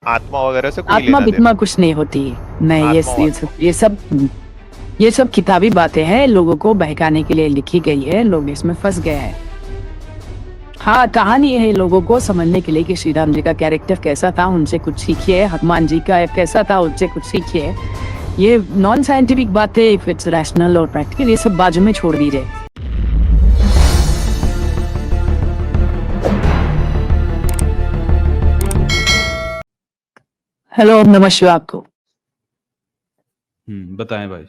आत्मा वगैरह से कोई आत्मा लेना बित्मा देना कुछ नहीं होती। नहीं, आत्मा ये सब किताबी बातें हैं, लोगों को बहकाने के लिए लिखी गई है, लोग इसमें फंस गए हैं। हाँ, कहानी है लोगों को समझने के लिए कि श्री राम जी का कैरेक्टर कैसा था, उनसे कुछ सीखिए, हनुमान जी का कैसा था, उनसे कुछ सीखिए। ये नॉन साइंटिफिक बातें, इफ इट्स रैशनल और प्रैक्टिकल, ये सब बाजू में छोड़ दीजिए। हेलो, नमस्कार आपको। बताएं भाई।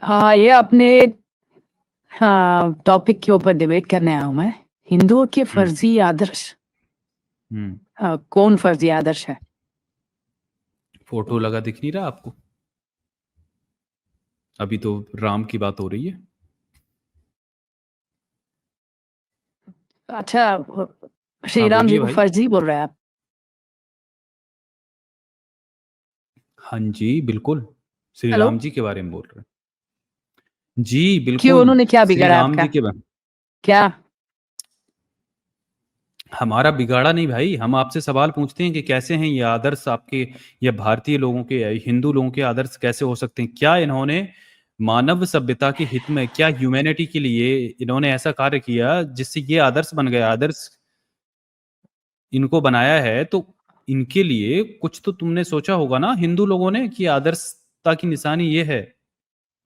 हाँ, ये अपने हाँ टॉपिक के ऊपर डिबेट करने आया हूँ मैं। हिंदुओं के फर्जी आदर्श। कौन फर्जी आदर्श है? फोटो लगा दिख नहीं रहा आपको? अभी तो राम की बात हो रही है। अच्छा, श्री हाँ राम जी बोलिए को भाई। फर्जी बोल रहे हैं आप? हाँ जी बिल्कुल, श्री हेलो, राम जी के बारे में बोल रहे हैं। जी क्यों, बिल्कुल, उन्होंने क्या श्री बिगाड़ा राम आपका? जी के बारे। क्या? हमारा बिगाड़ा नहीं भाई, हम आपसे सवाल पूछते हैं कि कैसे हैं ये आदर्श आपके, या भारतीय लोगों के, या हिंदू लोगों के आदर्श कैसे हो सकते हैं? क्या इन्होंने मानव सभ्यता के हित में, क्या ह्यूमैनिटी के लिए इन्होंने ऐसा कार्य किया जिससे ये आदर्श बन गया? आदर्श इनको बनाया है तो इनके लिए कुछ तो तुमने सोचा होगा ना हिंदू लोगों ने, कि आदर्शता की निशानी ये है।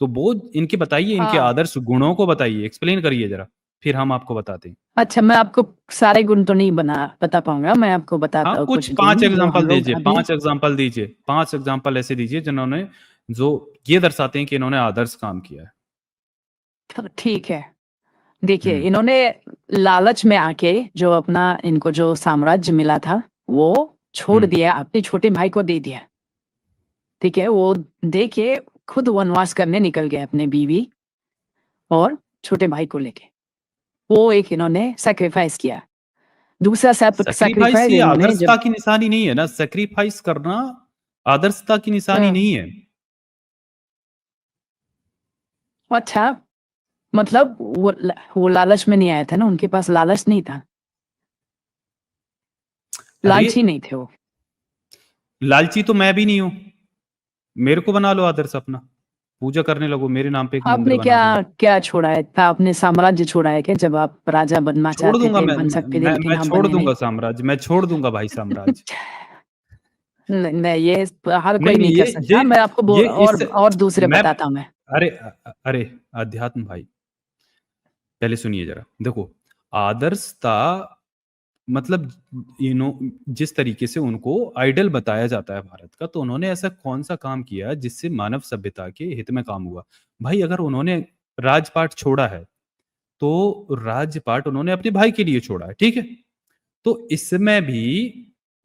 तो वो इनके बताइए, इनके हाँ, आदर्श गुणों को बताइए, एक्सप्लेन करिए जरा, फिर हम आपको बताते हैं। अच्छा, मैं आपको सारे गुण तो नहीं बता पाऊंगा, मैं आपको हाँ बताता हूँ कुछ कुछ पांच गुण जो एग्जांपल हम लोग दीजिए, अभी। 5 एग्जांपल दीजिए, 5 एग्जांपल ऐसे दीजिए जिन्होंने, जो ये दर्शाते हैं कि इन्होंने आदर्श काम किया है। ठीक है, देखिए, हम्म इन्होंने लालच में आके जो अपना इनको जो साम्राज्य मिला था वो छोड़ हम्म दिया, अपने छोटे भाई को दे दिया। ठीक है, वो दे के खुद वनवास करने निकल गए अपने बीवी और छोटे भाई को लेके। वो एक इन्होंने सेक्रीफाइस किया। दूसरा सेक्रीफाइस सेक्रीफाइस ये इन्होंने आदर्शता जब की निशानी नहीं है ना, सेक्रीफाइस करना आदर्शता की निशानी नहीं है। अच्छा, मतलब वो लालच में नहीं आया था ना, उनके पास लालच नहीं था, अरे लालची नहीं थे वो। लालची तो मैं भी नहीं हूं, मेरे को बना लो आदर्श अपना, पूजा करने लगो, मेरे नाम पे एक मंदिर आपने बना क्या दो। क्या छोड़ा है था? आपने साम्राज्य छोड़ा है क्या? जब आप राजा बनना छोड़ चाहते दूंगा थे, मैं बन मैं सकते थे, मैं, लेकिन मैं आप छोड़ बने नहीं। दूंगा साम्राज्य, मैं छोड़ दूंगा भाई साम्राज्य। नहीं, नहीं, ये हर नहीं कोई नहीं, नहीं कर सकता। मैं आपको ये इस और दूसरे मैं बताता हूँ मैं। अरे अरे अध्यात्म भाई, पहले सुनिए जरा, देखो, आदर्शता मतलब जिस तरीके से उनको आइडल बताया जाता है भारत का, तो उन्होंने ऐसा कौन सा काम किया जिससे मानव सभ्यता के हित में काम हुआ? भाई अगर उन्होंने राजपाट छोड़ा है, तो राजपाट उन्होंने अपने भाई के लिए छोड़ा है, ठीक है? तो इसमें भी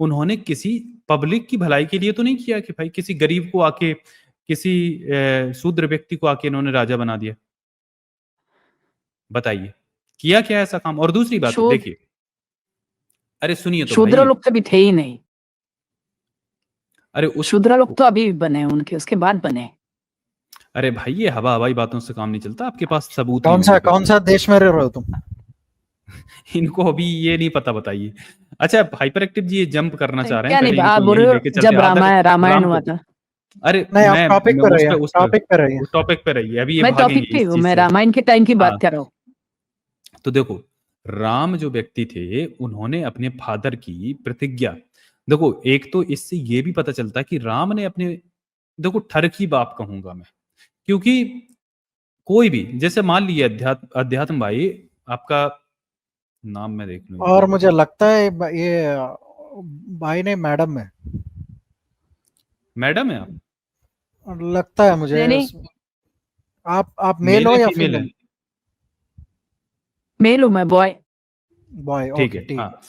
उन्होंने किसी पब्लिक की भलाई के लिए तो नहीं किया कि भाई किसी गरीब को आके, किसी शूद्र व्यक्ति को आके इन्होंने राजा बना दिया। बताइए, किया क्या ऐसा काम? और दूसरी बात शूद्र देखिए, अरे सुनिए तो शूद्र भाई, लोग कभी थे ही नहीं। अरे उस शूद्र लोग तो अभी बने, उनके उसके बाद बने। अरे भाई ये हवा हवाई बातों से काम नहीं चलता, आपके पास सबूत ही होंगे फिर कौन तो। सा देश में रह रहे हो तुम? इनको अभी ये नहीं पता, बताइए। अच्छा हाइपर एक्टिव जी ये जंप करना चाह रहे हैं, क्या नहीं, पहले आप इनको बोल यहीं रहे हो लेके चलते जब हैं आदर रामायण राम हुआ को। था। अरे नहीं, आप टॉपिक मैं पे उस रहिए, पे टॉपिक पे रहिए। उस टॉपिक पे रहिए, अभी ये मैं भागेंगे टॉपिक पे इस हूँ, चीज मैं से। रामायण के टाइम की हाँ, बात कर रहा हूँ। तो देखो, राम जो व्यक्ति थे उन्होंने अपने फादर की प्रतिज्ञा, देखो एक तो इससे ये भी पता चलता है कि राम ने अपने, देखो ठरकी बाप कहूंगा मैं, क्योंकि कोई भी, जैसे मान लीजिए अध्यात्म भाई, आपका नाम मैं देख लूं एक और बार। मुझे लगता है ये भाई ने मैडम है, मैडम है आप? लगता है मुझे। नहीं, नहीं, आप मेल मेल हो है या फीमेल है? फीमेल? मेल हूँ मैं, बॉय। बॉय, ठीक ओके, है, ठीक। हाँ।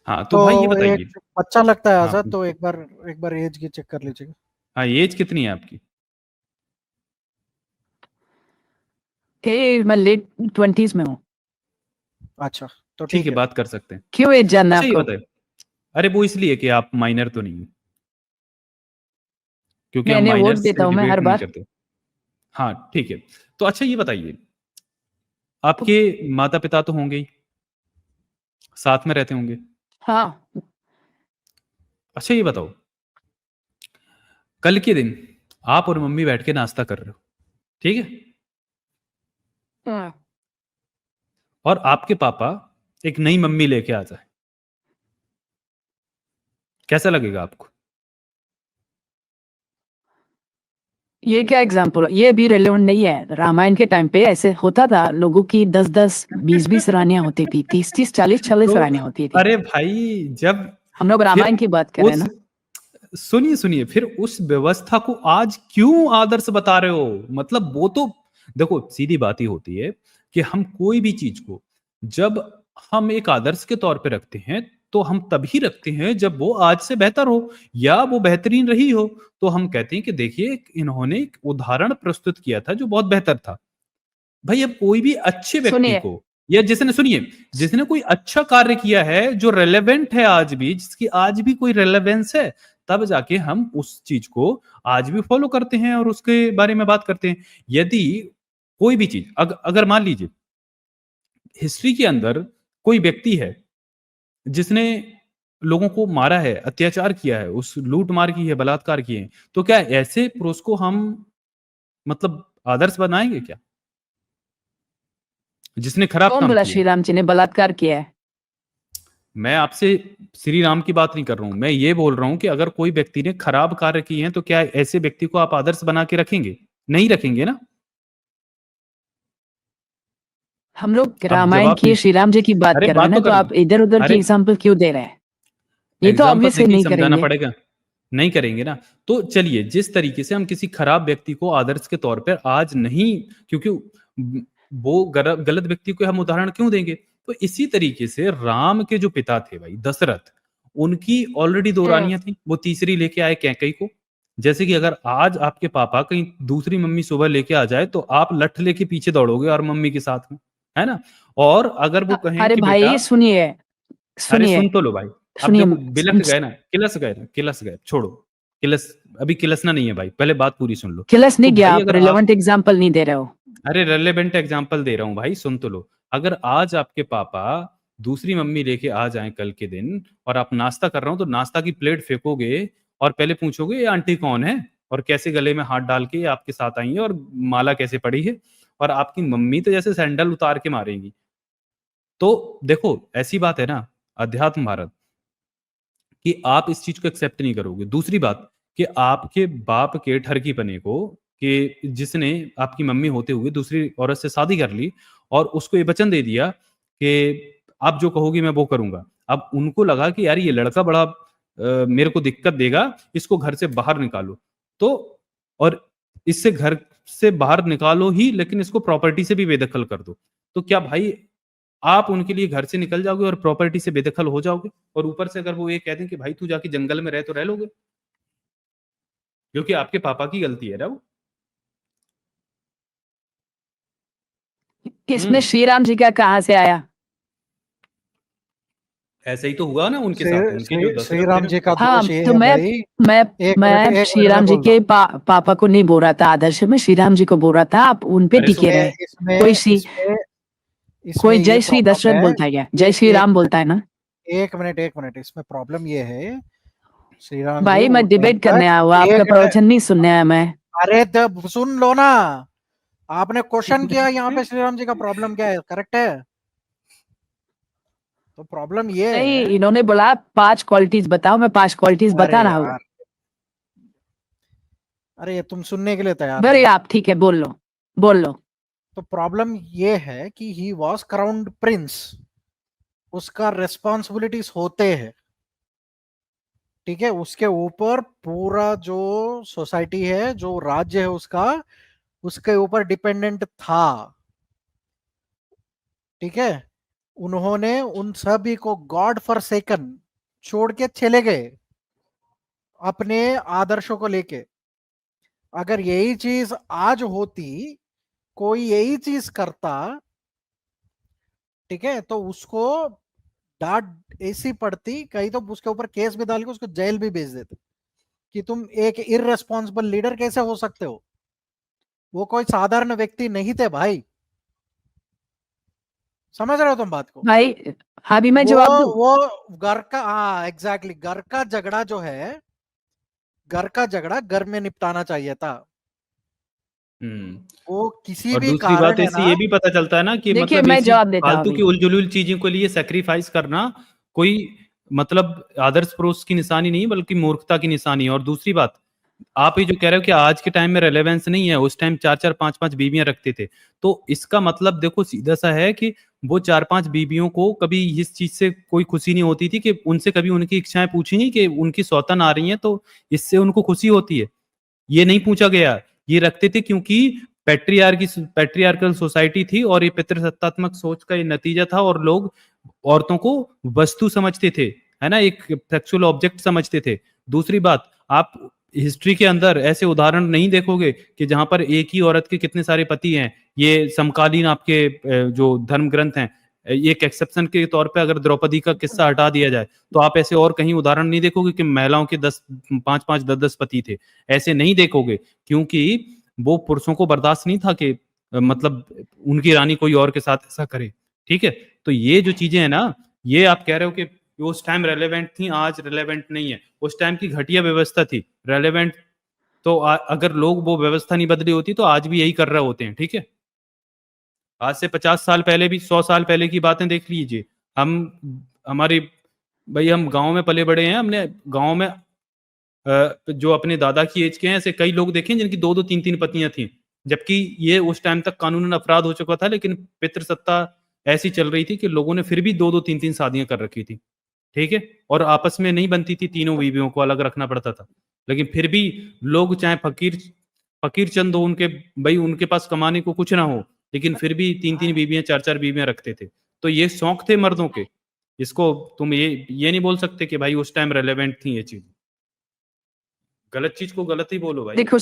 हाँ तो तो भाई ये बताइए। एक बच्चा लगता है हाँ आजाद, तो एक बार एज की चेक कर लीजिएगा। हाँ, एज कितनी है आपकी? मैं लेट 20s में हूँ। अच्छा, तो ठीक है, ठीक है। बात कर सकते हैं। क्यों एज जानना है अच्छा ये आपको? बताइए, अरे वो इसलिए कि आप माइनर तो नहीं है, क्योंकि हम मैंने वोट माइनर देता से हूँ मैं डिबेट हर नहीं बार। करते। हाँ ठीक है, तो अच्छा ये बताइए, आपके माता पिता तो होंगे ही, साथ में रहते होंगे? हाँ। अच्छा ये बताओ, कल के दिन आप और मम्मी बैठ के नाश्ता कर रहे हो, ठीक है, हाँ। और आपके पापा एक नई मम्मी लेके आ जाए, कैसा लगेगा आपको? ये क्या एग्जाम्पल, ये भी रेलेवेंट नहीं है। रामायण के टाइम पे ऐसे होता था, लोगों की 10-10 20-20 रानियां होती थी, 30-30 40-40 तो रानियां होती थी। अरे भाई, जब हम लोग फिर रामायण की बात कर रहे हैं उस ना। सुनिए सुनिए, फिर उस व्यवस्था को आज क्यों आदर्श बता रहे हो? मतलब वो तो देखो, सीधी बात ही होती है कि हम कोई भी चीज को जब हम एक आदर्श के तौर पे रखते हैं, तो हम तभी रखते हैं जब वो आज से बेहतर हो या वो बेहतरीन रही हो। तो हम कहते हैं कि देखिए, इन्होंने एक उदाहरण प्रस्तुत किया था जो बहुत बेहतर था। भाई, अब कोई भी अच्छे व्यक्ति सुनिए, को, या जिसने, सुनिए, जिसने कोई अच्छा कार्य किया है जो रेलेवेंट है आज भी, जिसकी आज भी कोई रेलेवेंस है, तब जाके हम उस चीज को आज भी फॉलो करते हैं और उसके बारे में बात करते हैं। यदि कोई भी चीज अगर मान लीजिए हिस्ट्री के अंदर कोई व्यक्ति है जिसने लोगों को मारा है, अत्याचार किया है, उस लूट मार की है, बलात्कार किए हैं, तो क्या ऐसे पुरुष को हम मतलब आदर्श बनाएंगे क्या, जिसने खराब कौन काम बोला किया श्री है? राम जी ने बलात्कार किया है? मैं आपसे श्री राम की बात नहीं कर रहा हूं, मैं ये बोल रहा हूं कि अगर कोई व्यक्ति ने खराब कार्य किए हैं, तो क्या ऐसे व्यक्ति को आप आदर्श बना के रखेंगे? नहीं रखेंगे ना। हम लोग अब रामायण जवाब की, दीजिए। श्री राम जी की बात अरे कर रहे हैं बात ना, तो तो कर लो। आप इधर उधर की अरे एग्जाम्पल क्यों दे रहे हैं? ये तो एग्जाम्पल ऑब्वियसली देखिए, नहीं समझाना करेंगे। पड़ेगा। नहीं करेंगे ना। तो चलिए, जिस तरीके से हम किसी खराब व्यक्ति को आदर्श के तौर पर आज नहीं, क्योंकि वो गलत व्यक्ति को हम उदाहरण क्यों देंगे, तो इसी तरीके से राम के जो पिता थे भाई दशरथ, उनकी ऑलरेडी दो हम्म। रानियां थी, वो तीसरी लेके आए कैकई को। जैसे कि अगर आज आपके पापा कहीं दूसरी मम्मी सुबह लेके आ जाए, तो आप लठ लेके पीछे दौड़ोगे और मम्मी के साथ में, है ना। और अगर वो कहें अरे कि बेटा, भाई सुनिए, अरे सुनिए, सुन तो लो भाई। अब सुनिए। देखो, बिलख गए ना, किलस गए ना, किलस गए, छोड़ो। किलस, अभी किलसना नहीं है भाई, पहले बात पूरी सुन लो। किलस तो नहीं गया, भाई आप अगर आप, रिलेवेंट एग्जाम्पल नहीं दे रहे हो। अरे रेलेवेंट एग्जांपल दे रहा हूं भाई, सुन तो लो। अगर आज आपके पापा दूसरी मम्मी लेके आ जाएं कल के दिन, और आप नाश्ता कर रहे हो, तो नाश्ता की प्लेट फेंकोगे और पहले पूछोगे ये आंटी कौन है, और कैसे गले में हाथ डाल के ये आपके साथ आई है, और माला कैसे पड़ी है, और आपकी मम्मी तो जैसे सैंडल उतार के मारेंगी। तो देखो, ऐसी बात है ना, अध्यात्म भारत, कि आप इस चीज को एक्सेप्ट नहीं करोगे। दूसरी बात, कि आपके बाप के ठरकीपने को, कि जिसने आपकी मम्मी होते हुए दूसरी औरत से शादी कर ली और उसको ये वचन दे दिया कि आप जो कहोगी मैं वो करूंगा। अब उनको लगा कि यार ये लड़का बड़ा मेरे को दिक्कत देगा, इसको घर से बाहर निकालो। तो और इससे घर से बाहर निकालो ही, लेकिन इसको प्रॉपर्टी से भी बेदखल कर दो। तो क्या भाई आप उनके लिए घर से निकल जाओगे और प्रॉपर्टी से बेदखल हो जाओगे? और ऊपर से अगर वो ये कह दें कि भाई तू जाके जंगल में रह, तो रह लोगे? क्योंकि आपके पापा की गलती है ना वो। इसमें हम्म। श्री राम जी का कहाँ से आया? ऐसा ही तो हुआ ना उनके श्री साथ, उनके जो श्री श्री दशरथ थे राम ना। जी का हाँ, दोष ये तो है मैं भाई। मैं मैं एक श्री मिनट राम में जी बोल रहा के हूँ। पापा को नहीं बोल रहा था आदर्श में, श्री राम जी को बोल रहा था, आप उन पे अरे टिके सुन, रहे। इसमें कोई इसमें श्री इसमें इसमें कोई ये जय श्री प्रॉब्लम दशरथ है। बोलता है क्या? जय श्री एक राम बोलता मिनट, है ना। एक मिनट, इसमें प्रॉब्लम ये है, श्री राम जी भाई मैं उस टाइम डिबेट पर करने आया हुआ, आपका एक प्रवचन नहीं सुनने आया मैं। अरे तब सुन लो ना। आपने क्वेश्चन किया यहाँ पे श्री राम जी का प्रॉब्लम क्या है, करेक्ट है? तो प्रॉब्लम ये नहीं, है। इन्होंने बोला 5 क्वालिटीज बताओ, मैं 5 क्वालिटीज अरे बता रहा हूँ। यार, अरे ये तुम सुनने के लिए तैयार अरे नहीं। आप ठीक है, बोल लो, बोल लो। तो प्रॉब्लम ये है कि ही वॉज क्राउन्ड प्रिंस, उसका रिस्पॉन्सिबिलिटीज होते हैं, ठीक है, उसके ऊपर पूरा जो सोसाइटी है, जो राज्य है उसका, उसके ऊपर डिपेंडेंट था, ठीक है। उन्होंने उन सभी को गॉड फॉर सेकन छोड़ के चले गए अपने आदर्शों को लेके। अगर यही चीज आज होती, कोई यही चीज करता, ठीक है, तो उसको डांट ऐसी पड़ती, कहीं तो उसके ऊपर केस भी डाल के उसको जेल भी भेज देते कि तुम एक इररेस्पॉन्सिबल लीडर कैसे हो सकते हो। वो कोई साधारण व्यक्ति नहीं थे भाई, समझ रहे हो तुम बात को? भाई अभी मैं जवाब दूं? वो घर का, हाँ एग्जैक्टली, घर का झगड़ा जो है, घर का झगड़ा घर में निपटाना चाहिए था। वो किसी और भी दूसरी बात कारण है इससे ना। ये भी पता चलता है ना कि देखिए मतलब मैं ऐसी जवाब देता हूँ फालतू अभी। की उलझुल चीजों के लिए सेक्रीफाइस करना कोई मतलब आदर्श पुरुष की निशानी नहीं बल्कि मूर्खता की निशानी है। और दूसरी बात, आप ये जो कह रहे हो कि आज के टाइम में रेलेवेंस नहीं है, उस टाइम 4-4 5-5 बीवियां रखते थे, तो इसका मतलब देखो सीधा सा है कि वो 4-5 बीवियों को कभी इस चीज से कोई खुशी नहीं होती थी कि उनसे कभी उनकी इच्छाएं पूछी नहीं कि उनकी सौतन आ रही हैं तो इससे उनको खुशी होती है, ये नहीं पूछा गया। ये रखते थे क्योंकि पैट्रियार्कल सोसाइटी थी और ये पितृसत्तात्मक सोच का ये नतीजा था और लोग औरतों को वस्तु समझते थे, है ना, एक सेक्सुअल ऑब्जेक्ट समझते थे। दूसरी बात, आप हिस्ट्री के अंदर ऐसे उदाहरण नहीं देखोगे कि जहां पर एक ही औरत के कितने सारे पति हैं। ये समकालीन आपके जो धर्म ग्रंथ हैं, एक एक्सेप्शन के तौर पे अगर द्रौपदी का किस्सा हटा दिया जाए तो आप ऐसे और कहीं उदाहरण नहीं देखोगे कि महिलाओं के 5-5 10-10 पति थे। ऐसे नहीं देखोगे क्योंकि वो पुरुषों को बर्दाश्त नहीं था कि मतलब उनकी रानी कोई और के साथ ऐसा करे। ठीक है, तो ये जो चीजें हैं ना, ये आप कह रहे हो कि उस टाइम रेलेवेंट थी, आज रेलेवेंट नहीं है। उस टाइम की घटिया व्यवस्था थी, रेलेवेंट तो अगर लोग वो व्यवस्था नहीं बदली होती तो आज भी यही कर रहे होते हैं। ठीक है, आज से 50 साल पहले भी 100 साल पहले की बातें देख लीजिए। हम हमारी भाई हम गांव में पले बड़े हैं, हमने गांव में जो अपने दादा की एज के हैं ऐसे कई लोग देखे हैं जिनकी 2-2 3-3 पत्नियां थी, जबकि ये उस टाइम तक कानूनन अपराध हो चुका था, लेकिन पितृसत्ता ऐसी चल रही थी कि लोगों ने फिर भी 2-2 3-3 शादियां कर रखी थी। ठीक है, और आपस में नहीं बनती थी, तीनों बीवियों को अलग रखना पड़ता था, लेकिन फिर भी लोग चाहे फकीर फकीर चंद हो, उनके भाई उनके पास कमाने को कुछ ना हो, लेकिन फिर भी 3-3 बीवियां 4-4 बीवियां रखते थे। तो ये शौक थे मर्दों के। इसको तुम ये नहीं बोल सकते कि भाई उस टाइम रेलेवेंट थी ये चीज। गलत चीज को गलत ही बोलो भाई। देखो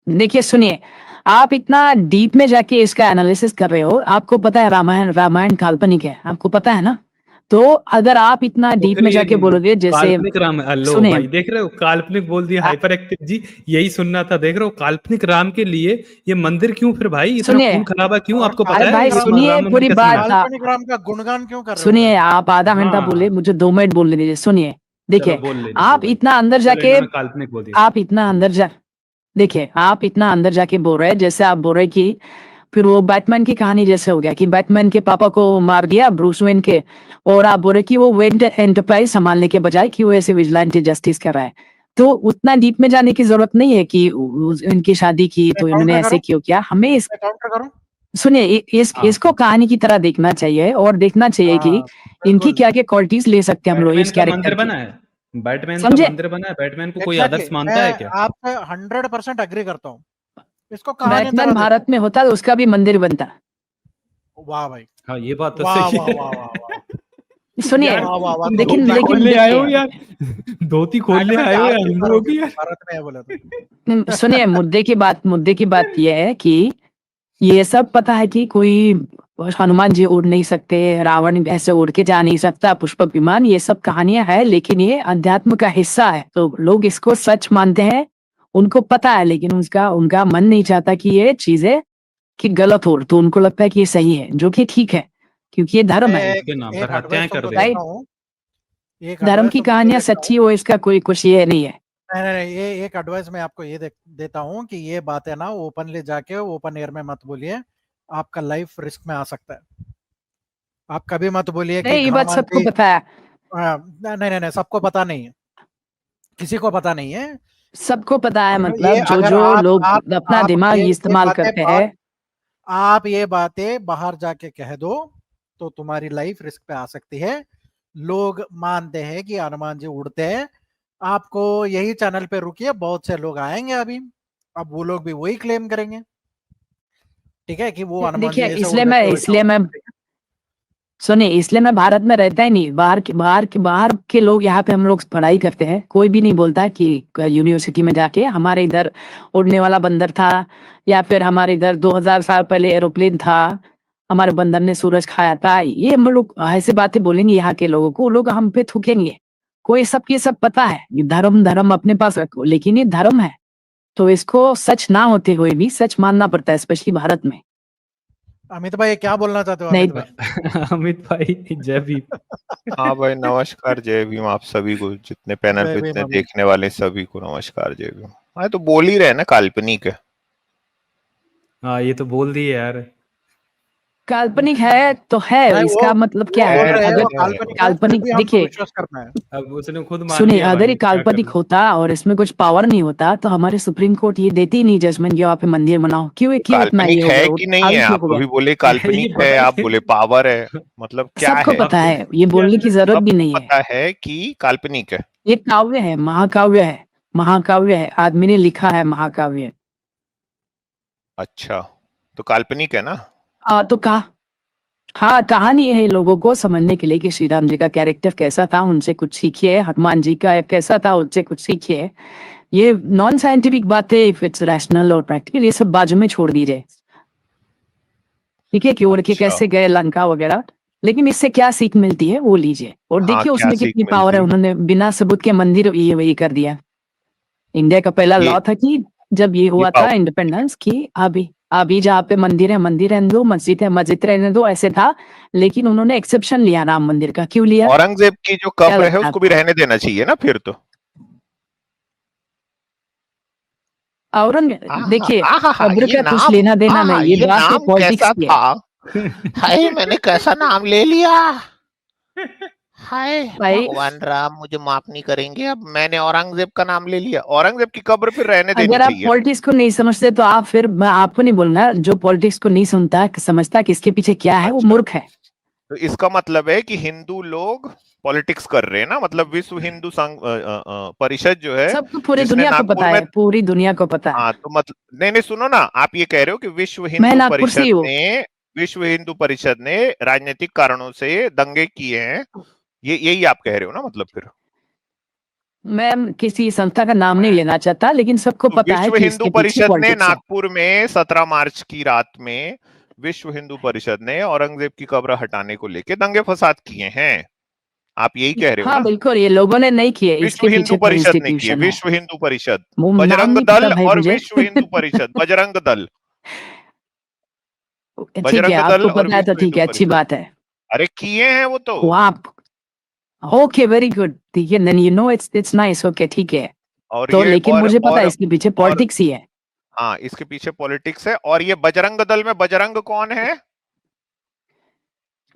देखिए सुनिए, आप इतना डीप में जाके इसका एनालिसिस कर रहे हो। आपको पता है रामायण रामायण काल्पनिक है, आपको पता है ना? तो अगर आप इतना तो डीप फिर में ये जाके बोलोगे जैसे, काल्पनिक राम, हेलो सुनिए भाई, देख रहे हो काल्पनिक बोल दिया, आ- हाइपर एक्टिव जी। यही सुनना था, देख रहे हो काल्पनिक राम के लिए ये मंदिर क्यों, फिर भाई इतना सुनिए, खून खराबा क्यों, और आपको अरे पता है भाई ये काल्पनिक सुनिए राम मंदिर पूरी कैसे बात मिला? काल्पनिक राम का गुणगान क्यों कर रहे हो सुनिए, भाई? आप आधा घंटा बोले, हाँ, मुझे 2 मिनट बोलने दीजिए। सुनिए, चलो देखिए, बोल लेने दो आप भाई। इतना अंदर चलो जाके इन्होंने काल्पनिक बोल दिया। आप इतना अंदर जा देखिए, आप इतना अंदर जाके बोल रहे हैं जैसे आप बोल रहे हैं कि फिर वो बैटमैन की कहानी जैसे हो गया कि बैटमैन के पापा को मार दिया ब्रूस वेन के, और आप बोल रहे कि वो वेन एंटरप्राइज संभालने के बजाय कि वो ऐसे विजिलेंटी जस्टिस कर रहा है। तो उतना डीप में जाने की जरूरत नहीं है कि इनकी शादी की मैं तो इन्होंने काउंटर ऐसे करूं? क्यों किया। हमें मैं काउंटर करूं? सुनिए, हाँ इसको कहानी की तरह देखना चाहिए और देखना चाहिए कि हाँ इनकी बिल्कुल। क्या क्या क्वालिटीज ले सकते हैं हम लोग बैटमैन इस का कैरेक्टर मंदिर की। बना है, बैटमैन का समझे? मंदिर बना है, बैटमैन को कोई एग्जैक्टली, आदर्श मानता है मैं क्या? आपसे 100% अग्री करता हूँ। इसको कहानी बैटमैन तरह भारत देखो। में होता तो उसका भी मंदिर बनता। वाह भाई, हाँ ये बात तो वाह सही वाह है। वाह वाह वाह सुनिए, यार वाह वाह वाह, तुम तो लेकिन धोती लेकिन खोलने आए हो देखिए, यार, धोती खोलने बैटमैन आए के हो हाथ यार के ऊपर हिंदुओं होगी की यार। भारत में, बोले तो। सुनिए, मुद्दे की बात यह है कि ये सब पता है कि कोई हनुमान जी उड़ नहीं सकते, रावण ऐसे उड़ के जा नहीं सकता, पुष्पक विमान, ये सब कहानियां है, लेकिन ये अध्यात्म का हिस्सा है तो लोग इसको सच मानते हैं। उनको पता है, लेकिन उसका उनका मन नहीं चाहता कि ये चीजें कि गलत हो, तो उनको लगता है कि ये सही है, जो कि ठीक है, क्योंकि ये धर्म मैं है। उसके नाम पर एक एडवाइस हत्याएं कर तुमको देगा। राइट? देता हूँ। एक धर्म एडवाइस की तुमको ये कहानियां देता हूँ। सच्ची हो इसका कोई कुछ ये नहीं है। नहीं नहीं नहीं, ये एक एडवाइस मैं आपको ये देता हूँ कि ये बातें ना ओपनली जाके ओपन एयर में मत बोलिए। आपका लाइफ रिस्क में आ सकता है। आप कभी मत बोलिए कि नहीं, ये बात हनुमान सबको जी, पता है। नहीं नहीं नहीं, सबको पता नहीं है, किसी को पता नहीं है। सबको पता है, ये मतलब जो अगर जो लोग अपना आप दिमाग ये इस्तेमाल बातें करते हैं। आप ये बातें बाहर जाके कह दो तो तुम्हारी लाइफ रिस्क पे आ सकती है। लोग मानते हैं कि हनुमान जी उड़ते हैं। आपको यही चैनल पे रुकिए, बहुत से लोग आएंगे अभी, अब वो लोग भी वही क्लेम करेंगे, ठीक है, कि वो हनुमान जी देखिए, ऐसे उड़ सकते, वैसे उड़ सकते हैं। सुनिए, इसलिए मैं भारत में रहता ही नहीं। बाहर के लोग यहाँ पे हम लोग पढ़ाई करते हैं, कोई भी नहीं बोलता कि यूनिवर्सिटी में जाके हमारे इधर उड़ने वाला बंदर था, या फिर हमारे इधर 2000 साल पहले एरोप्लेन था, हमारे बंदर ने सूरज खाया था। ये हम लोग ऐसे बातें बोलेंगे यहाँ के लोगों को, वो लोग हम पे थूकेंगे। कोई सबके सब पता है, ये धर्म धर्म अपने पास रखो, लेकिन ये धर्म है तो इसको सच ना होते हुए भी सच मानना पड़ता है, स्पेशली भारत में। अमित भाई क्या बोलना चाहते हो नहीं। अमित भाई? अमित भाई जय भीम। हाँ भाई नमस्कार, जय भीम आप सभी को, जितने पैनल जय पे भीम जितने अमित। देखने वाले सभी को नमस्कार, जय भीम। हाँ तो बोल ही रहे ना, काल्पनिक है। हाँ ये तो बोल दिए यार। काल्पनिक है तो है, भाई इसका मतलब क्या वो बोल है? रहे हैं अगर वो काल्पनिक है, फिर काल्पनिक भी हमको देखिए, विश्वास करना है। अब उसने खुद मान सुनिए, लिया अगर भाई, ये क्या काल्पनिक करूं। होता और इसमें कुछ पावर नहीं होता तो हमारे सुप्रीम कोर्ट ये देती ही नहीं जजमेंट कि आप मंदिर बनाओ। क्यों तो क्यों इतना ये काल्पनिक हो है गया, कि नहीं है? आगे क्यों आप हो गया? अभी बोले ये काल्पनिक है, पता आप है बोले पावर है, मतलब क्या सबको है? पता आपको है, ये बोलने की जरूरत भी सबको नहीं है। पता है कि काल्पनिक है। ये काव्य है, महाकाव्य है, महाकाव्य है, आदमी ने लिखा है महाकाव्य। अच्छा, तो काल्पनिक है ना? तो हाँ, कहानी है लोगों को समझने के लिए कि श्री राम जी का कैरेक्टर कैसा था, उनसे कुछ सीखिए। हनुमान जी का कैसा था, उनसे कुछ सीखिए। ये नॉन साइंटिफिक बातें, इफ इट्स रैशनल और प्रैक्टिकल, ये सब बाजू में छोड़ दीजिए। ठीक है, कि उड़ के अच्छा, कैसे गए लंका वगैरह, लेकिन इससे क्या सीख मिलती है वो लीजिए। और हाँ देखिए क्या उसमें सीख कितनी पावर मिलती है, है? उन्होंने बिना सबूत के मंदिर ये वही कर दिया। इंडिया का पहला ये लॉ था कि जब ये ये हुआ था इंडिपेंडेंस की, अभी अभी जहाँ पे मंदिर है मंदिर रहने दो, मस्जिद है मस्जिद रहने दो, ऐसे था। लेकिन उन्होंने एक्सेप्शन लिया राम मंदिर का। क्यों लिया? औरंगजेब की जो क्या कब्र है लगता है उसको भी आपको? रहने देना चाहिए ना फिर तो। औरंगजेब, आहा देखिए, आहा, कब्र ये का कुछ नाम, लेना देना आहा नहीं, ये ये बात है नाम पॉलिटिक्स कैसा की है। था? हाय मैंने कैसा नाम ले लिया। हाय भाई, भगवान राम मुझे माफ नहीं करेंगे, अब मैंने औरंगजेब का नाम ले लिया। औरंगजेब की कब्र फिर रहने देनी अगर आप चाहिए। पॉलिटिक्स को नहीं समझते तो आप फिर, मैं आपको नहीं बोलना, जो पॉलिटिक्स को नहीं सुनता समझता कि इसके पीछे क्या है, वो अच्छा, मूर्ख है। तो इसका मतलब है कि हिंदू लोग पॉलिटिक्स कर रहे हैं ना, मतलब विश्व हिंदू संघ परिषद जो है, सबको, पूरी जिसने दुनिया को पता नागपुर में। है, पूरी दुनिया को पता है। हाँ तो मतलब नहीं नहीं, सुनो ना, आप ये कह रहे हो कि मैं नागपुर से ही हूँ। विश्व हिंदू परिषद ने राजनीतिक कारणों से दंगे किए हैं, ये यही आप कह रहे हो ना मतलब फिर? मैं किसी संस्था का नाम नहीं लेना चाहता, लेकिन सबको तो पता है विश्व कि हिंदू इसके पीछे परिषद ने पॉलिटिक्स है। नागपुर में 17 मार्च की रात में विश्व हिंदू परिषद ने औरंगजेब की कब्र हटाने को लेके दंगे फसाद किए हैं, आप यही कह रहे हो हाँ ना? बिल्कुल, ये लोगों ने नहीं किए, विश्व इसके हिंदू पीछे कोई परिषद ने किए, इंस्टीट्यूशन है। विश्व हिंदू परिषद, वो नाम बजरंग नहीं पता दल भाई और मुझे। विश्व हिंदू परिषद, बजरंग दल, ठीक है, बजरंग दल आपको और पता है तो विश्व ठीक हिंदू है, अच्छी परिषद। बात है। अरे किए हैं वो तो। वो आप, ओके, वेरी गुड, ठीक है, then you know it's nice, okay, ठीक है। और तो ये लेकिन मुझे पता है इसके पीछे और पॉलिटिक्स ही है। हाँ इसके पीछे पॉलिटिक्स है। और ये बजरंग दल में बजरंग कौन है?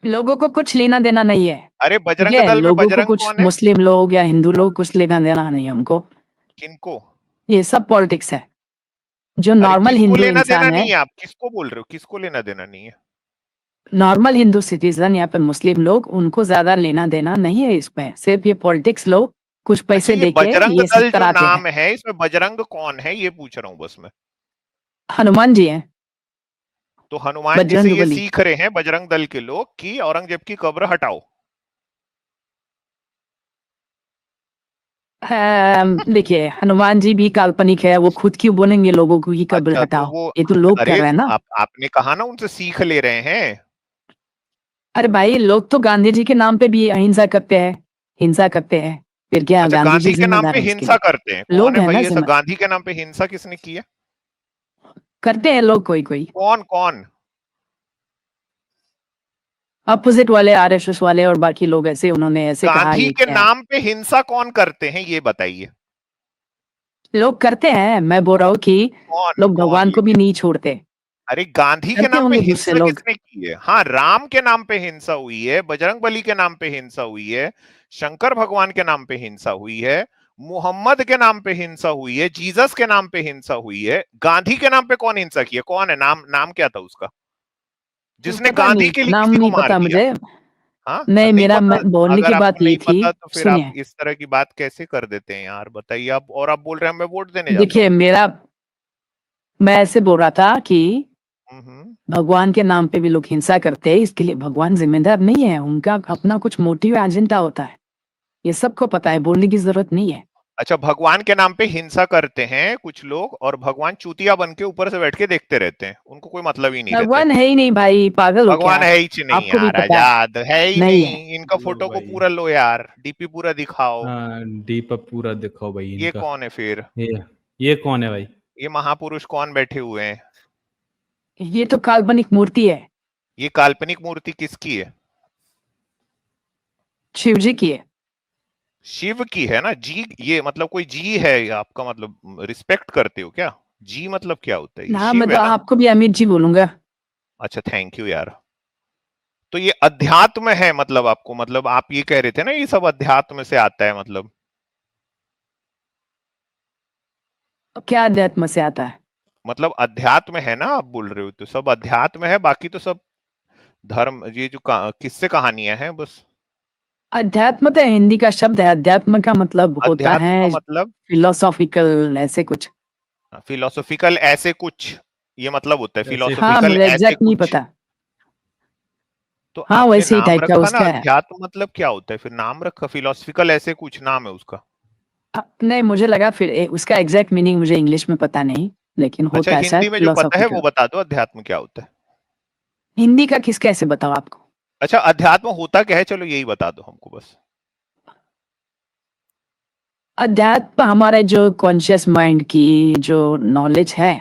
लोगों को कुछ लेना देना नहीं है। अरे ठीक बजरंग है, दल में लोगों को बजरंग कुछ, कौन है? मुस्लिम लोग या हिंदू लोग, कुछ लेना देना नहीं है हमको। किनको? ये सब पॉलिटिक्स है। जो अरे नॉर्मल किसको हिंदू लेना देना इंसान है, नहीं है? आप किसको बोल रहे हो, किसको लेना देना नहीं है? नॉर्मल हिंदू सिटीजन या फिर मुस्लिम लोग, उनको ज्यादा लेना देना नहीं है इसमें। सिर्फ ये पॉलिटिक्स लोग कुछ अच्छा पैसे ये देके बजरंग ये सब दल जो कराते हैं। नाम है, इसमें बजरंग कौन है ये पूछ रहा हूँ बस मैं। हनुमान जी हैं, तो हनुमान जी से बजरंग ये बली। सीख रहे हैं बजरंग दल के लोग कि औरंगजेब की कब्र हटाओ। देखिए, हनुमान जी भी काल्पनिक है, वो खुद क्यों बोलेंगे लोगों को कि कब्र अच्छा तो हटाओ? वो, ये तो लोग कर अरे रहे हैं तो ना। आपने कहा ना उनसे सीख ले रहे हैं। अरे भाई, लोग तो गांधी जी के नाम पे भी अहिंसा करते हैं, हिंसा करते हैं। फिर क्या, अच्छा गांधी जी गांधी के नाम जिम्मेदार पे है इसके हिंसा लिए? करते हैं, कौन लोग है है भाई ना ये सब? जिम्मेदार, गांधी के नाम पे हिंसा किसने की है? करते हैं लोग, कोई कोई कौन कौन? अपोजिट वाले, आरएसएस वाले और बाकी लोग ऐसे, उन्होंने ऐसे कहा, गांधी ये के किया है। नाम पे हिंसा कौन करते हैं ये बताइए। लोग करते हैं, मैं बोल रहा हूँ कि कौन लोग कौन भगवान को भी लेकिन? नहीं छोड़ते। अरे गांधी के करते नाम पे होंगे दूसरे हिंसा लोग। किसने की है? हाँ राम के नाम पे हिंसा हुई है, बजरंग बली के नाम पे हिंसा हुई है, शंकर भगवान के नाम पे हिंसा हुई है, मोहम्मद के नाम पे हिंसा हुई है, जीसस के नाम पे हिंसा हुई है। गांधी के नाम पे कौन हिंसा की है? कौन है? नाम नाम क्या था उसका जिसने पता गांधी नहीं, के लिए नाम किसी को नहीं मार पता दिया? मुझे। हाँ नहीं, नहीं मेरा पता? बोलने अगर की आपको बात ये नहीं थी, पता तो फिर आप सुनिए। इस तरह की बात कैसे कर देते हैं यार, बताइए आप। और आप बोल रहे हैं मैं वोट देने जाता देखिए, हूँ। मैं ऐसे बोल रहा था कि हम्म। भगवान के नाम पे भी लोग हिंसा करते हैं, इसके लिए भगवान जिम्मेदार नहीं है, उनका अपना कुछ मोटिव एजेंडा होता है। ये सबको पता है, बोलने की जरूरत नहीं है। अच्छा भगवान के नाम पे हिंसा करते हैं कुछ लोग, और भगवान चूतिया बन के ऊपर से बैठ के देखते रहते हैं, उनको कोई मतलब ही नहीं रहता है। भगवान है ही नहीं भाई, पागल हो क्या भगवान आप? है ही नहीं आपको भी यार, पता है, आजाद है ही नहीं है। नहीं। इनका लो फोटो को भाई। पूरा लो यार, डीपी पूरा दिखाओ। हाँ दीपक पूरा दिखाओ भाई ये इनका। कौन है फिर? ये ये कौन है भाई? ये महापुरुष कौन बैठे हुए हैं? ये तो काल्पनिक मूर्ति है। ये काल्पनिक मूर्ति किसकी है? शिव जी की है। शिव की है ना जी। ये मतलब कोई जी है ये आपका मतलब रिस्पेक्ट करते हो क्या? जी मतलब क्या होता है? ये हाँ, मैं शिव तो है ना? आपको भी अमित जी बोलूंगा। अच्छा, थैंक यू यार। तो ये अध्यात्म है मतलब आपको, मतलब आप ये कह रहे थे ना ये सब अध्यात्म से आता है मतलब। तो क्या अध्यात्म से आता है? मतलब अध्यात्म है ना आप बोल रहे हो, तो सब अध्यात्म है, बाकी तो सब धर्म, ये जो किससे कहानियां हैं बस। अध्यात्म तो हिंदी का शब्द है, अध्यात्म का मतलब होता अध्यात्म है का मतलब फिलोसॉफिकल ऐसे कुछ। फिलोसॉफिकल ऐसे कुछ, ये मतलब होता है ऐसे हाँ, कुछ। फिलोसॉफिकल मुझे ऐसे एग्जैक्ट नहीं कुछ। पता। तो हाँ, आपने वैसे ही नाम टाइप का रखा ना उसका है। अध्यात्म, मतलब क्या होता है फिर नाम रखा फिलोसॉफिकल ऐसे कुछ, नाम है उसका। नहीं, मुझे लगा फिर उसका एग्जैक्ट मीनिंग मुझे इंग्लिश में पता नहीं, लेकिन अच्छा, होता है शायद हिंदी में जो पता है वो फिलोसॉफिकल। बता दो, अध्यात्म क्या होता है। हिंदी का किस कैसे बताओ आपको? अच्छा, अध्यात्म होता क्या है, चलो यही बता दो हमको बस। अध्यात्म हमारे जो कॉन्शियस माइंड की जो नॉलेज है,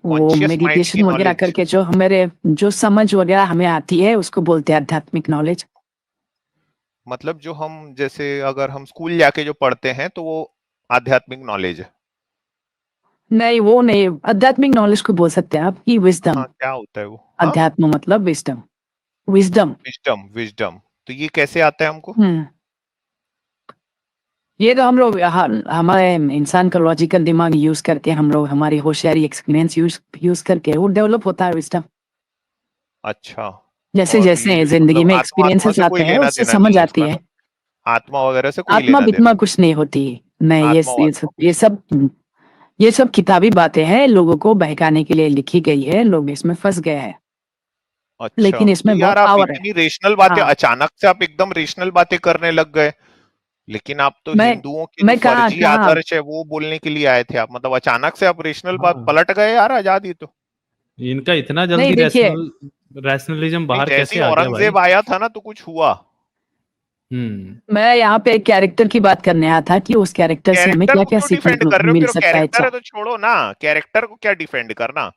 वो कॉन्शियस माइंड की मेडिटेशन वगैरह नॉलेज। करके जो हमारे जो समझ वगैरह हमें आती है उसको बोलते हैं आध्यात्मिक नॉलेज। मतलब जो हम जैसे अगर हम स्कूल जाके जो पढ़ते हैं तो वो आध्यात्मिक नॉलेज है। नहीं, वो नहीं, आध्यात्मिक नॉलेज को बोल सकते हैं आप, की विजडम। हाँ, क्या होता है वो? हाँ, अध्यात्म मतलब विजडम। विजडम। Wisdom wisdom. तो ये कैसे आता है हमको? हम्म। ये तो हम लोग हमारे इंसान का लॉजिकल दिमाग यूज करके, हम लोग हमारी होशियारी एक्सपीरियंस यूज यूज करके वो डेवलप होता है विजडम। अच्छा। जैसे और ये जैसे जो जिंदगी मतलब में आत्मा आत्मा एक्सपीरियंसेस से कोई आते हैं लेना उससे देना समझ नहीं है आती उसका है। ना? आत्मा वगैरह से कोई आत्मा लेना देना बित्मा नहीं। कुछ नहीं होती। नहीं, आत्मा वात्मा ये कुछ नहीं। सब ये सब किताबी बातें हैं, लोगों को बहकाने के लिए लिखी गई है, लोग इसमें फंस गए हैं। अच्छा, लेकिन तो इसमें यार बहुत आप पावर है। इतनी रेशनल बातें, हाँ। अचानक से आप एकदम रेशनल बातें करने लग गए। लेकिन आप तो मैं हिंदुओं के जो मैं कहाँ फर्जी कहाँ आदर्श है वो बोलने के लिए आए थे आप, मतलब अचानक से आप रेशनल बात हाँ, पलट गए यार, आजादी तो। इनका इतना नहीं, जल्दी देखिए, रैशनलिज्म नहीं, बाहर जैसे कैसे ही आ गया भाई? औरंगजेब आया था ना तो कुछ हुआ। हम्म। मैं यहाँ पे एक कैरेक्टर की बात करने आया था कि उस कैरेक्टर से हमें कैरेक्टर क्या को क्या क्यों सीखने डिफेंड को कर रहे हो मिल फिर? सकता है। कैरेक्टर अच्छा। है तो छोड़ो ना, कैरेक्टर को क्या डिफेंड करना।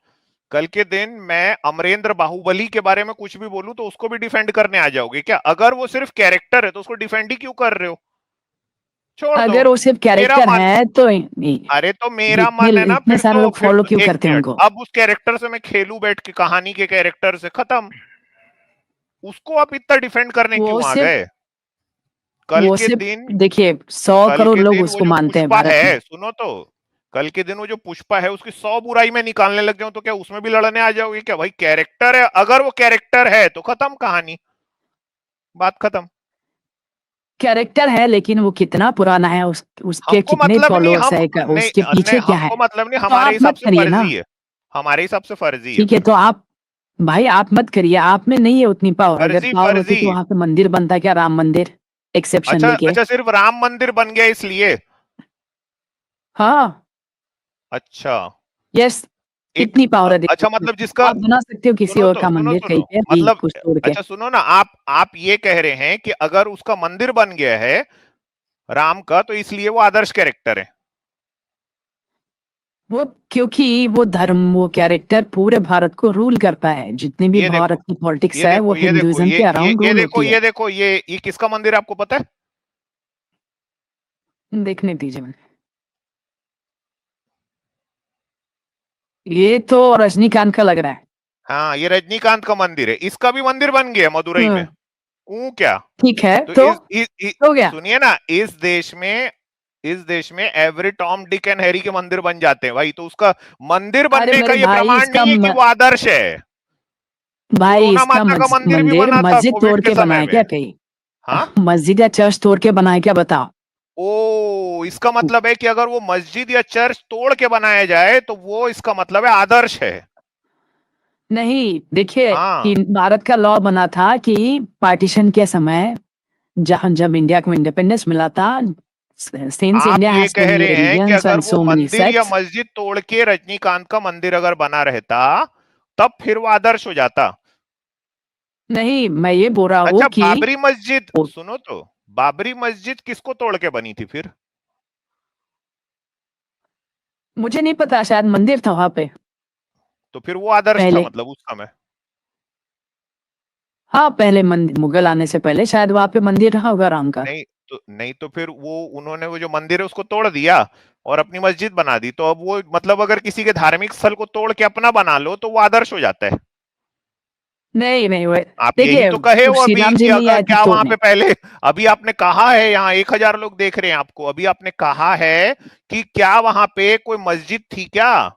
कल के दिन मैं अमरेंद्र बाहुबली के बारे में कुछ भी बोलूं तो उसको भी डिफेंड करने आ जाओगे क्या? अगर वो सिर्फ कैरेक्टर है तो उसको डिफेंड ही क्यों कर रहे हो? छोड़ दो। अगर वो सिर्फ मेरा कैरेक्टर मन, है तो नहीं, अरे तो मेरा इतने मन है ना, इतने सारे लोग फिर फॉलो तो क्यों एक करते हैं मिनट, उनको? अब उस कैरेक्टर से मैं खेलूं बैठ के, कहानी के कैरेक्टर से खत्म। उसको आप इतना डिफेंड करने वो क्यों आ सिर्फ गए? कल वो के सिर्फ दिन, देखिए, 100 कल करोड़ के लोग दिन वो उसको जो मानते हैं पुष्पा भारत में। है, सुनो तो, कल के दिन वो जो पुष्पा है उसकी 100 बुराई में निकालने लग जाऊं तो क्या उसमें भी लड़ने आ जाओगे क्या? भाई कैरेक्टर है, अगर वो कैरेक्टर है तो खत्म कहानी, बात खत्म। कैरेक्टर है, लेकिन वो कितना पुराना है, उसके हमको कितने मतलब नहीं, फॉलोअर्स हम है, नहीं उसके नहीं, पीछे क्या है। हमको मतलब नहीं, तो हमारे आप हिसाब मत से करिए ना। फर्जी है। हमारे हिसाब से फर्जी है। ठीक है, तो आप, भाई आप मत करिए, आप में नहीं है उतनी पावर। अगर फर्जी पावर होती फर्जी। तो वहां पे मंदिर बनता क्या, राम मंदिर एक्सेप्शन अच्छा लेके। अच्छा, सिर्फ राम मंदिर बन गया इसलिए? हाँ। अच्छा। यस। एक इतनी पावर है, अच्छा, देखो। मतलब जिसका, आप बना सकते हो किसी सुनो और तो का सुनो मंदिर सुनो, कहीं पे भी मतलब, कुछ तोड़ के। अच्छा सुनो ना, आप ये कह रहे हैं कि अगर उसका मंदिर बन गया है राम का तो इसलिए वो आदर्श कैरेक्टर है? वो क्योंकि वो धर्म, वो कैरेक्टर पूरे भारत को रूल करता है, जितनी भी ये देखो, भारत की पॉलिटिक्स ये है वो देखो, ये देखो, हिंदुइज्म के अराउंड ये रूल देखो, होती है। ये देखो, ये किसका मंदिर है आपको पता है? देखने दीजिए मुझे। ये तो रजनीकांत का लग रहा है। हाँ, ये रजनीकांत का मंदिर है, इसका भी मंदिर बन गया मदुरई में। हाँ, ऊ क्या? ठीक है, तो तो हो गया। सुनिए ना, इस देश में every Tom Dick and Harry के मंदिर बन जाते हैं भाई, तो उसका मंदिर अरे बनने का मेरे ये भाई, प्रमाण नहीं है कि वो आदर्श है। कोरोना इसका माता का मंदिर भी मंदिर बना था मस्जिद कोविड तोड़ के के समय बनाया में। क्या कहीं? हाँ। मस्जिद या चर्च तोड़ के बनाया क्या, बताओ? ओ, इसका मतलब है कि अगर वो मस्जिद या चर्च तोड़ के बनाया जाए तो वो, इसका मतलब है आदर्श है। नहीं, देखिए कि हाँ। भारत का लॉ बना था कि पार्टीशन के समय, जहां जब इंडिया को इंडिपेंडेंस मिला था, सिंस आप इंडिया ये हैज सो कह मेनी रहे हैं कि रिलीजन्स अगर एंड वो सो मेनी मंदिर या सेक्ट्स। मस्जिद तोड़ के रजनीकांत का मंदिर अगर बना रहता तब फिर वो आदर्श हो जाता? नहीं, मैं ये बोल रहा हूँ अच्छा, कि बाबरी मस्जिद, सुनो तो, बाबरी मस्जिद किसको तोड़ के बनी थी फिर? मुझे नहीं पता, शायद मंदिर था वहां पे तो फिर वो आदर्श था पहले। मतलब उस समय? हाँ, पहले मंदिर मुगल आने से पहले शायद वहां पे मंदिर रहा होगा राम का। नहीं तो फिर वो उन्होंने वो जो मंदिर है उसको तोड़ दिया और अपनी मस्जिद बना दी, तो अब वो मतलब अगर किसी के धार्मिक स्थल को तोड़ के अपना बना लो तो वो आदर्श हो जाता है। नहीं नहीं, वो आप यही देखिए तो कहे हो श्री अभी राम जी कि नहीं अगर आए थे क्या वहां तोड़ने। पे पहले, अभी आपने कहा है, यहाँ 1000 लोग देख रहे हैं आपको, अभी आपने कहा है कि क्या वहां पे कोई मस्जिद थी क्या,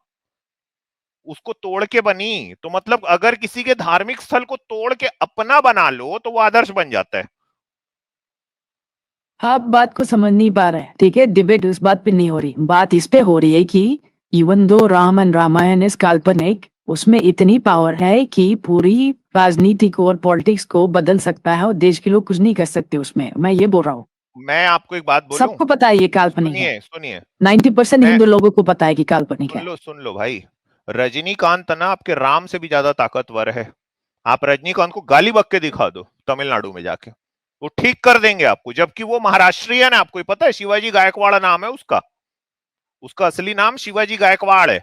उसको तोड़ के बनी, तो मतलब अगर किसी के धार्मिक स्थल को तोड़ के अपना बना लो तो वो आदर्श बन जाता है। आप बात को समझ नहीं पा रहे हैं, ठीक है? डिबेट उस बात पे नहीं हो रही, बात इस पे हो रही है कि even though Ram and Ramayan is काल्पनिक, उसमें इतनी पावर है कि पूरी राजनीति को और पॉलिटिक्स को बदल सकता है और देश के लोग कुछ नहीं कर सकते उसमें। मैं ये बोल रहा हूँ, मैं आपको एक बात बोलूं, सबको पता है ये काल्पनिक है। सुनिए सुनिए, 90% मैं हिंदू लोगों को पता है कि काल्पनिक है। सुन लो भाई, रजनीकांत ना आपके राम से भी ज्यादा ताकतवर है। आप रजनीकांत को गाली बक के दिखा दो तमिलनाडु में जाके, वो ठीक कर देंगे आपको, जबकि वो महाराष्ट्रीयन है, आपको ही पता है, शिवाजी गायकवाड़ नाम है उसका, उसका असली नाम शिवाजी गायकवाड़ है,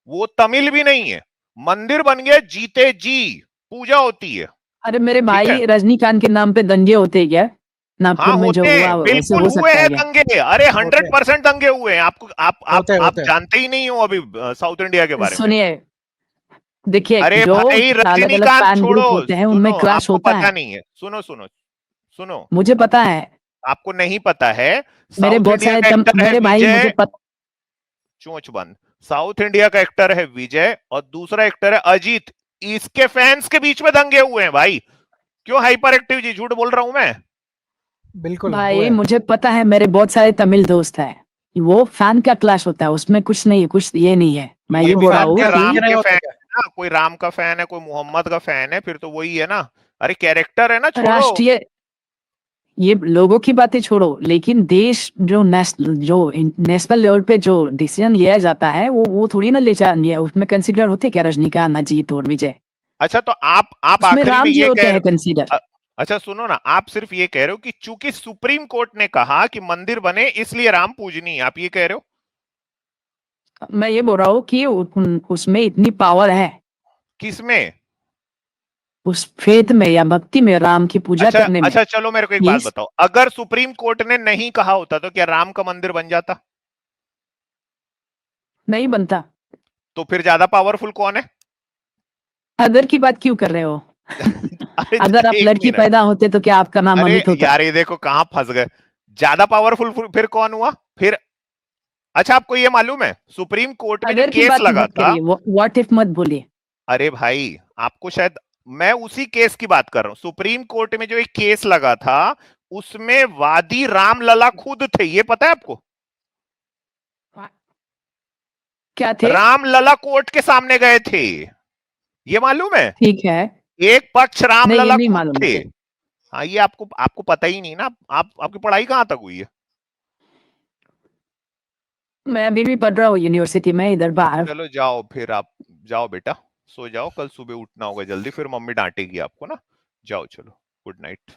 वो तमिल भी नहीं है। मंदिर बन गया जीते जी, पूजा होती है। अरे मेरे ठीक है, भाई, रजनीकांत के नाम पे दंगे होते हैं क्या? हाँ नागपुर में जो होते हुआ हैं, वैसे बिल्कुल हो हुए सकता है हैं क्या? दंगे, अरे होते 100% दंगे हुए हैं। आपको होते आप होते जानते ही नहीं हो अभी साउथ इंडिया के बारे में। सुनिए, देखिए अरे जो भाई अलग अलग रजनीकांत फैन छोड़ो, ग्रुप होते हैं सुनो उनमें क्लैश आपको होता पता है। नहीं है, सुनो सुनो सुनो, मुझे पता है। आपको नहीं पता है, मेरे साउथ बहुत इंडिया सारे का एक्टर है मेरे भाई मुझे विजय, चोंच बंद, साउथ इंडिया का एक्टर है विजय और दूसरा एक्टर है अजीत, इसके फैंस के बीच में दंगे हुए हैं भाई। क्यों हाइपर एक्टिव जी, झूठ बोल रहा हूं मैं? बिल्कुल भाई हुए। मुझे पता है, मेरे बहुत सारे तमिल दोस्त हैं। वो फैन का क्लैश होता है, उसमें कुछ नहीं, कुछ ये नहीं है। तो मैं ये ये भी बोल रहा बात हूँ है, क्या कि राम दंगे नहीं के होते फैन क्या? है ना, कोई राम का फैन है, कोई मोहम्मद का फैन है, फिर तो वही है ना। अरे कैरेक्टर है ना, छोड़ो। राष्ट्रीय, ये लोगों की बातें छोड़ो, लेकिन देश जो नेशनल लेवल पे जो डिसीजन लिया जाता है वो थोड़ी ना ले लिया, उसमें कंसिडर होते क्या रजनीकांत, अजीत और विजय? अच्छा तो आप उसमें आखिरी में राम जी ये होते कह हैं रहे कंसिडर। अच्छा सुनो ना, आप सिर्फ ये कह रहे हो कि चूंकि सुप्रीम कोर्ट ने कहा कि मंदिर बने इसलिए राम पूजनीय, आप ये कह रहे हो? मैं ये बोल रहा हूँ कि उसमें इतनी पावर है, किसमें? उस फेथ में या भक्ति में, राम की पूजा अच्छा करने में। अच्छा, चलो मेरे को एक ये बात बताओ, अगर सुप्रीम कोर्ट ने नहीं कहा होता तो क्या राम का मंदिर बन जाता? नहीं बनता। तो फिर ज्यादा पावरफुल कौन है? अदर की बात क्यों कर रहे हो? अरे अगर आप एक लड़की मिनट, पैदा होते तो क्या आपका नाम अरे अमित होता? यार ये देखो कहां फंस गए, ज्यादा पावरफुल फिर कौन हुआ फिर? अच्छा आपको ये मालूम है सुप्रीम कोर्ट में जो अगर की केस बात लगा मत था, करिए, व्हाट इफ मत बोलिए। अरे भाई आपको शायद, मैं उसी केस की बात कर रहा हूं, सुप्रीम कोर्ट में जो एक केस लगा था उसमें वादी रामलला खुद थे, ये पता है आपको? क्या थे? रामलला कोर्ट के सामने गए थे, ये मालूम है? ठीक है। एक पक्ष नहीं, ये रामलला नहीं खुद मालूम थे। मुझे। हाँ ये आपको आपको पता ही नहीं ना, आप आपकी पढ़ाई कहां तक हुई है? मैं अभी भी पढ़ रहा हूँ यूनिवर्सिटी में, इधर बाहर। चलो जाओ फिर, आप जाओ बेटा, सो जाओ, कल सुबह उठना होगा जल्दी, फिर मम्मी डांटेगी आपको ना। जाओ चलो, गुड नाइट।